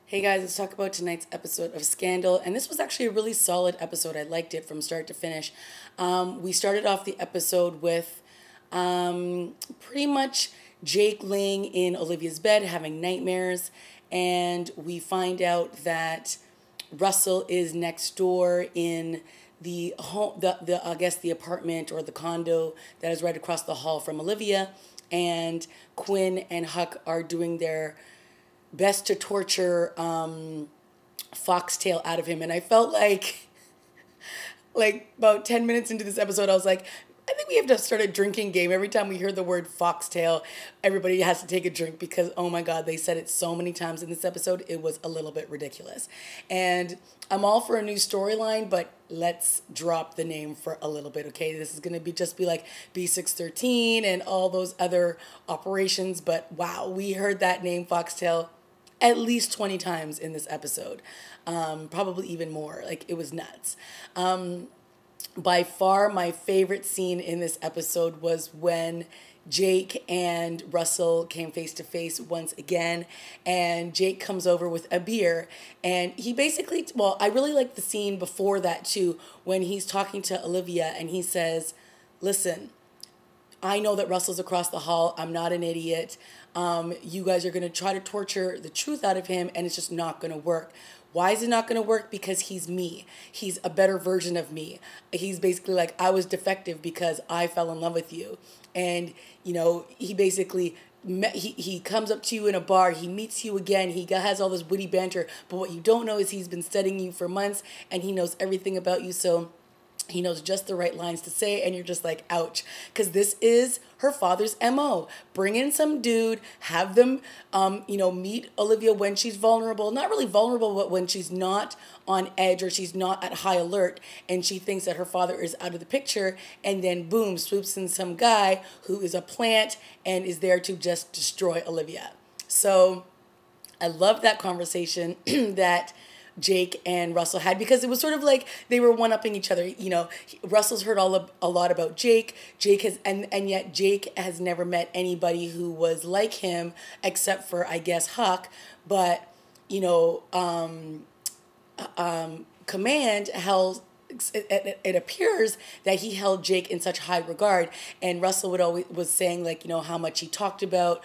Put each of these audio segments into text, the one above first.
Hey guys, let's talk about tonight's episode of Scandal. And this was actually a really solid episode. I liked it from start to finish. We started off the episode with pretty much Jake laying in Olivia's bed having nightmares. And we find out that Russell is next door in the home, the I guess the apartment or the condo that is right across the hall from Olivia. And Quinn and Huck are doing their best to torture Foxtail out of him. And I felt like about 10 minutes into this episode, I was like, I think we have to start a drinking game. Every time we hear the word Foxtail, everybody has to take a drink because, oh my God, they said it so many times in this episode. It was a little bit ridiculous. And I'm all for a new storyline, but let's drop the name for a little bit, okay? This is going to be like B613 and all those other operations. But wow, we heard that name Foxtail at least 20 times in this episode. Probably even more. Like, it was nuts. By far, my favorite scene in this episode was when Jake and Russell came face to face once again, and Jake comes over with a beer, and he basically, well, I really like the scene before that too, when he's talking to Olivia, and he says, listen, I know that Russell's across the hall. I'm not an idiot. You guys are going to try to torture the truth out of him, and it's just not going to work. Why is it not going to work? Because he's me. He's a better version of me. He's basically like, I was defective because I fell in love with you. And, you know, he basically, he comes up to you in a bar. He meets you again. He has all this witty banter. But what you don't know is he's been studying you for months, and he knows everything about you. So he knows just the right lines to say, and you're just like, ouch. Because this is her father's MO. Bring in some dude, have them, meet Olivia when she's vulnerable. Not really vulnerable, but when she's not on edge or she's not at high alert, and she thinks that her father is out of the picture, and then boom, swoops in some guy who is a plant and is there to just destroy Olivia. So I love that conversation that Jake and Russell had, because it was sort of like they were one-upping each other. You know, Russell's heard a lot about Jake. Jake has, and yet Jake has never met anybody who was like him except for, I guess, Huck. But, you know, Command held, it appears that he held Jake in such high regard, and Russell was saying, like, you know, how much he talked about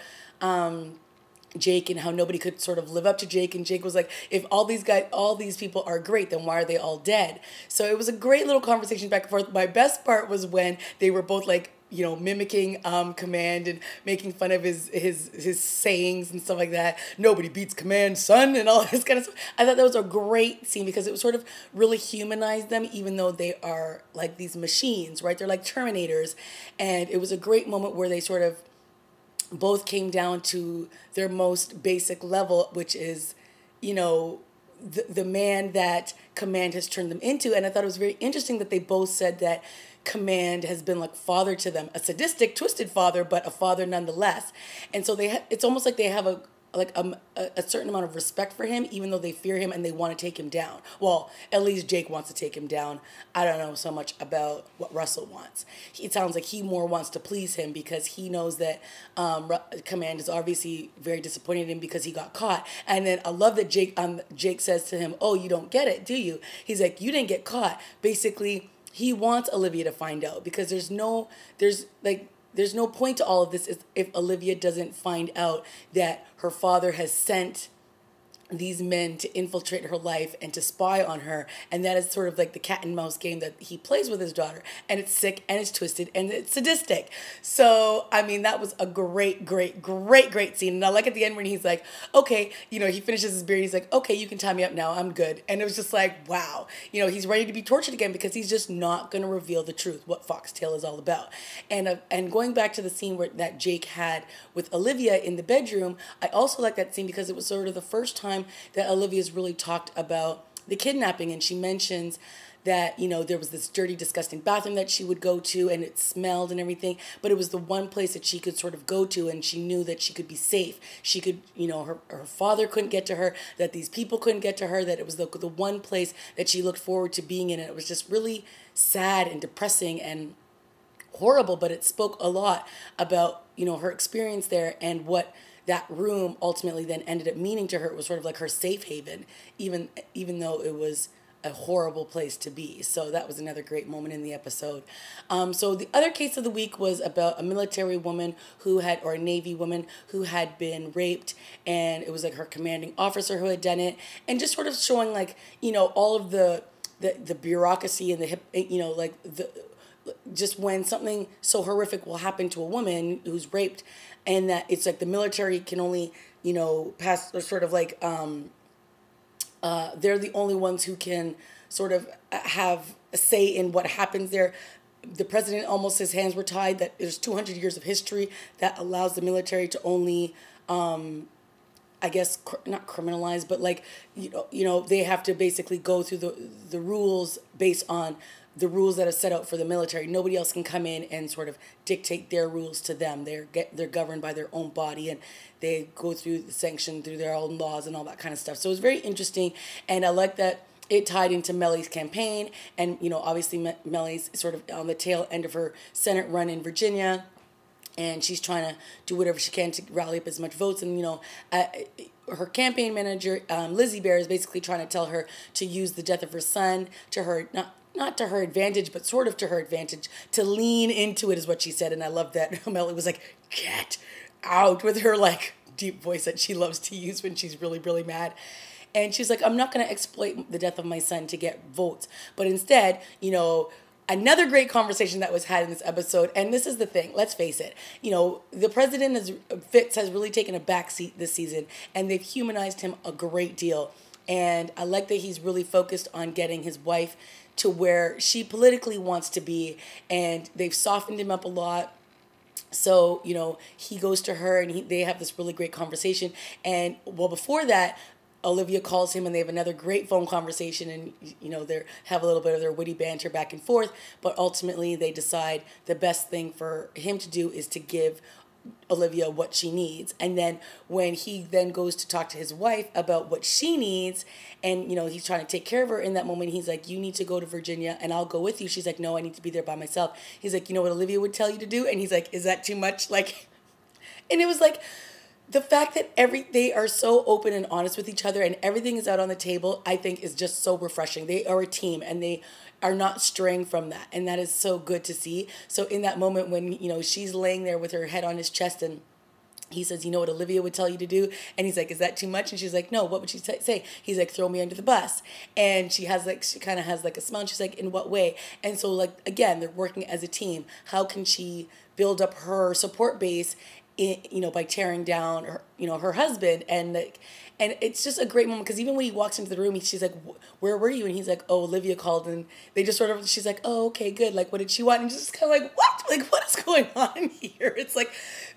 Jake and how nobody could sort of live up to Jake. And Jake was like, if all these people are great, then why are they all dead? So it was a great little conversation back and forth. My best part was when they were both like, you know, mimicking Command and making fun of his sayings and stuff like that. Nobody beats Command, son, and all this kind of stuff. I thought that was a great scene because it was sort of really humanized them, even though they are like these machines, right? They're like Terminators. And it was a great moment where they sort of both came down to their most basic level, which is, you know, the man that Command has turned them into. And I thought it was very interesting that they both said that Command has been like father to them, a sadistic, twisted father, but a father nonetheless. And so it's almost like they have a certain amount of respect for him, even though they fear him and they want to take him down. Well, at least Jake wants to take him down. I don't know so much about what Russell wants. It sounds like he more wants to please him because he knows that Command is obviously very disappointed in him because he got caught. And then I love that Jake says to him, oh, you don't get it, do you? He's like, you didn't get caught. Basically, he wants Olivia to find out because there's no point to all of this if Olivia doesn't find out that her father has sent these men to infiltrate her life and to spy on her. And that is sort of like the cat and mouse game that he plays with his daughter. And it's sick and it's twisted and it's sadistic. So, I mean, that was a great, great, great, great scene. And I like at the end when he's like, okay, you know, he finishes his beer. He's like, okay, you can tie me up now. I'm good. And it was just like, wow, you know, he's ready to be tortured again because he's just not going to reveal the truth, what Foxtail is all about. And going back to the scene that Jake had with Olivia in the bedroom, I also like that scene because it was sort of the first time that Olivia's really talked about the kidnapping, and she mentions that, you know, there was this dirty, disgusting bathroom that she would go to and it smelled and everything, but it was the one place that she could sort of go to and she knew that she could be safe. She could, you know, her father couldn't get to her, that these people couldn't get to her, that it was the one place that she looked forward to being in. And it was just really sad and depressing and horrible, but it spoke a lot about, you know, her experience there and what that room ultimately then ended up meaning to her, it was sort of like her safe haven, even though it was a horrible place to be. So that was another great moment in the episode. So the other case of the week was about a military woman or a Navy woman who had been raped, and it was like her commanding officer who had done it, and just sort of showing like, all of the bureaucracy and just when something so horrific will happen to a woman who's raped, and that it's like the military can only, pass, or sort of like, they're the only ones who can sort of have a say in what happens there. The president, almost his hands were tied, that there's 200 years of history that allows the military to only, I guess, not criminalize, but like, they have to basically go through the rules based on the rules that are set out for the military. Nobody else can come in and sort of dictate their rules to them. They're governed by their own body, and they go through the sanction through their own laws and all that kind of stuff. So it was very interesting, and I like that it tied into Melly's campaign, and obviously Melly's sort of on the tail end of her Senate run in Virginia, and she's trying to do whatever she can to rally up as much votes. And her campaign manager, Lizzie Bear, is basically trying to tell her to use the death of her son to her not to her advantage, but sort of to her advantage, to lean into it, is what she said. And I love that Melly was like, get out, with her like deep voice that she loves to use when she's really, really mad. And she's like, I'm not going to exploit the death of my son to get votes. But instead, another great conversation that was had in this episode, and this is the thing, let's face it, the president, Fitz, has really taken a backseat this season, and they've humanized him a great deal. And I like that he's really focused on getting his wife to where she politically wants to be, and they've softened him up a lot. So, he goes to her, and they have this really great conversation. And, well, before that, Olivia calls him, and they have another great phone conversation, and, they have a little bit of their witty banter back and forth. But ultimately, they decide the best thing for him to do is to give Olivia what she needs. And then when he then goes to talk to his wife about what she needs, and he's trying to take care of her, in that moment he's like, you need to go to Virginia and I'll go with you. She's like, no, I need to be there by myself. He's like, you know what Olivia would tell you to do? And he's like, is that too much? Like, and it was like the fact that they are so open and honest with each other, and everything is out on the table, I think is just so refreshing. They are a team, and they are not straying from that, and that is so good to see. So in that moment when she's laying there with her head on his chest, and he says, you know what Olivia would tell you to do? And he's like, is that too much? And she's like, no, what would she say? He's like, throw me under the bus. And she kind of has like a smile, and she's like, in what way? And so, like, again, they're working as a team. How can she build up her support base by tearing down her husband? And it's just a great moment, because even when he walks into the room, she's like, where were you? And he's like, oh, Olivia called. And they just she's like, oh, okay, good. Like, what did she want? And just kind of like, what? Like, what is going on here? It's like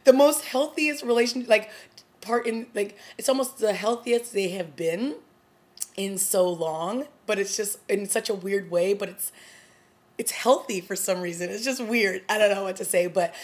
the most healthiest relationship, it's almost the healthiest they have been in so long, but it's just in such a weird way, but it's healthy for some reason. It's just weird. I don't know what to say. But,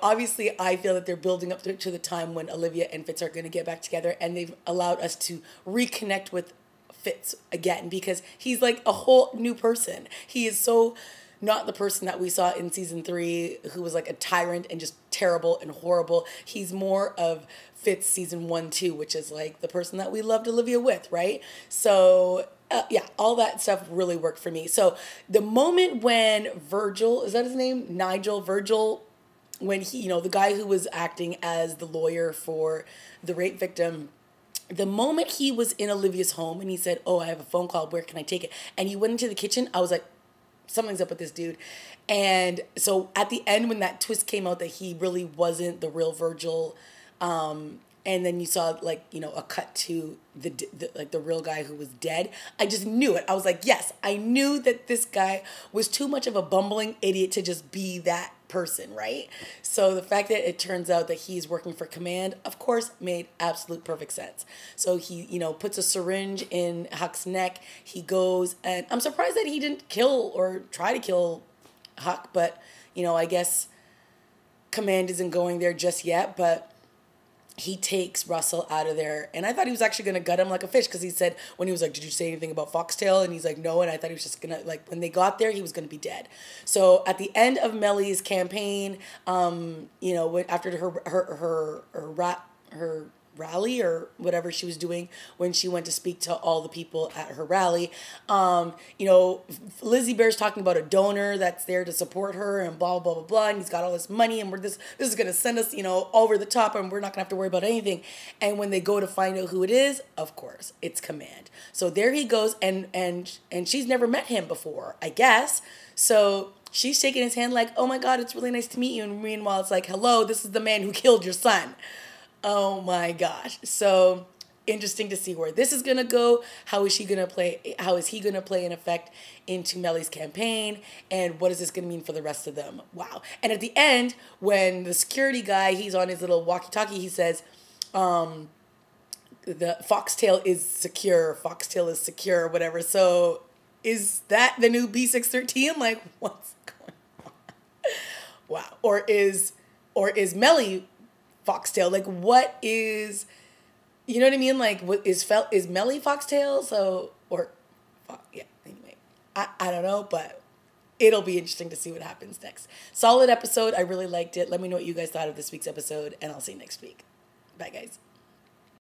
obviously I feel that they're building up to the time when Olivia and Fitz are going to get back together. And they've allowed us to reconnect with Fitz again, because he's like a whole new person. He is so not the person that we saw in season 3, who was like a tyrant and just terrible and horrible. He's more of Fitz season 1, 2, which is like the person that we loved Olivia with, right? So all that stuff really worked for me. So the moment when Virgil, is that his name? Virgil, when he, the guy who was acting as the lawyer for the rape victim, the moment he was in Olivia's home and he said, oh, I have a phone call, where can I take it? And he went into the kitchen, I was like, something's up with this dude. And so at the end, when that twist came out that he really wasn't the real Virgil, and then you saw a cut to the real guy who was dead, I just knew it. I was like, yes, I knew that this guy was too much of a bumbling idiot to just be that person, right? So the fact that it turns out that he's working for command, of course, made absolute perfect sense. So he, puts a syringe in Huck's neck. He goes, and I'm surprised that he didn't kill or try to kill Huck, but, I guess command isn't going there just yet, but he takes Russell out of there. And I thought he was actually going to gut him like a fish, because he said, when he was like, did you say anything about Foxtail? And he's like, no. And I thought he was just going to, when they got there, he was going to be dead. So at the end of Melly's campaign, after her rally or whatever she was doing when she went to speak to all the people at her rally. You know, Lizzie Bear's talking about a donor that's there to support her and blah, blah, blah, blah. And he's got all this money and this is going to send us, you know, over the top and we're not going to have to worry about anything. And when they go to find out who it is, of course, it's Command. So there he goes and she's never met him before, I guess. So she's shaking his hand like, oh my God, it's really nice to meet you. And meanwhile, it's like, hello, this is the man who killed your son. Oh my gosh. So interesting to see where this is going to go. How is he going to play an effect into Melly's campaign? And what is this going to mean for the rest of them? Wow. And at the end, when the security guy, he's on his little walkie-talkie, he says, the Foxtail is secure. Foxtail is secure, whatever. So is that the new B613? Like, what's going on? Wow. Or is Melly Foxtail? Like, what is, you know what I mean? Like, what is Melly Foxtail? So, or, yeah, anyway, I don't know, but it'll be interesting to see what happens next. Solid episode. I really liked it. Let me know what you guys thought of this week's episode, and I'll see you next week. Bye, guys.